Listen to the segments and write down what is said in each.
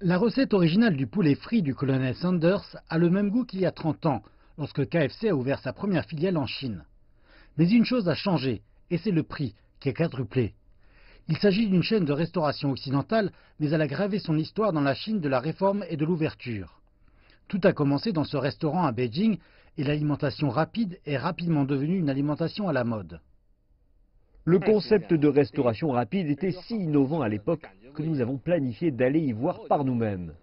La recette originale du poulet frit du colonel Sanders a le même goût qu'il y a 30 ans, lorsque KFC a ouvert sa première filiale en Chine. Mais une chose a changé, et c'est le prix, qui a quadruplé. Il s'agit d'une chaîne de restauration occidentale, mais elle a gravé son histoire dans la Chine de la réforme et de l'ouverture. Tout a commencé dans ce restaurant à Beijing, et l'alimentation rapide est rapidement devenue une alimentation à la mode. Le concept de restauration rapide était si innovant à l'époque que nous avons planifié d'aller y voir par nous-mêmes.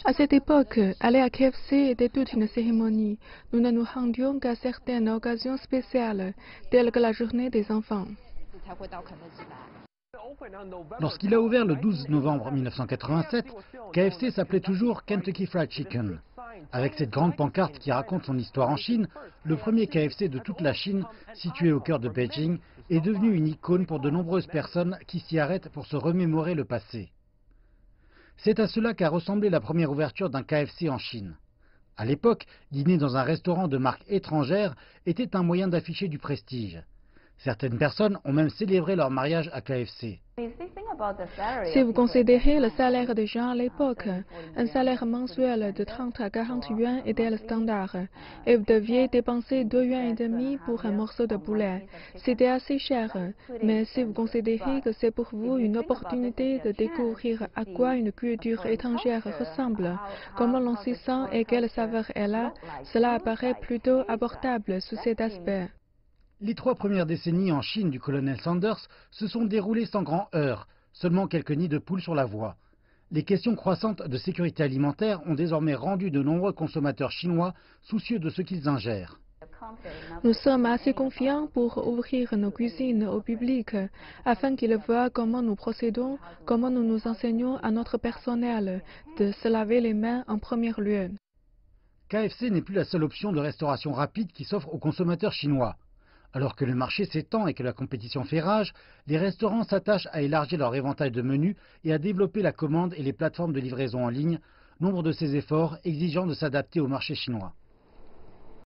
À cette époque, aller à KFC était toute une cérémonie. Nous ne nous rendions qu'à certaines occasions spéciales, telles que la journée des enfants. Lorsqu'il a ouvert le 12 novembre 1987, KFC s'appelait toujours Kentucky Fried Chicken. Avec cette grande pancarte qui raconte son histoire en Chine, le premier KFC de toute la Chine, situé au cœur de Beijing, est devenu une icône pour de nombreuses personnes qui s'y arrêtent pour se remémorer le passé. C'est à cela qu'a ressemblé la première ouverture d'un KFC en Chine. À l'époque, dîner dans un restaurant de marque étrangère était un moyen d'afficher du prestige. Certaines personnes ont même célébré leur mariage à KFC. Si vous considérez le salaire des gens à l'époque, un salaire mensuel de 30 à 40 yuan était le standard, et vous deviez dépenser 2,5 yuan pour un morceau de poulet. C'était assez cher, mais si vous considérez que c'est pour vous une opportunité de découvrir à quoi une culture étrangère ressemble, comment l'on s'y sent et quelle saveur elle a, cela apparaît plutôt abordable sous cet aspect. Les 3 premières décennies en Chine du colonel Sanders se sont déroulées sans grand heurt, seulement quelques nids de poules sur la voie. Les questions croissantes de sécurité alimentaire ont désormais rendu de nombreux consommateurs chinois soucieux de ce qu'ils ingèrent. Nous sommes assez confiants pour ouvrir nos cuisines au public, afin qu'ils voient comment nous procédons, comment nous nous enseignons à notre personnel de se laver les mains en premier lieu. KFC n'est plus la seule option de restauration rapide qui s'offre aux consommateurs chinois. Alors que le marché s'étend et que la compétition fait rage, les restaurants s'attachent à élargir leur éventail de menus et à développer la commande et les plateformes de livraison en ligne, nombre de ces efforts exigeant de s'adapter au marché chinois.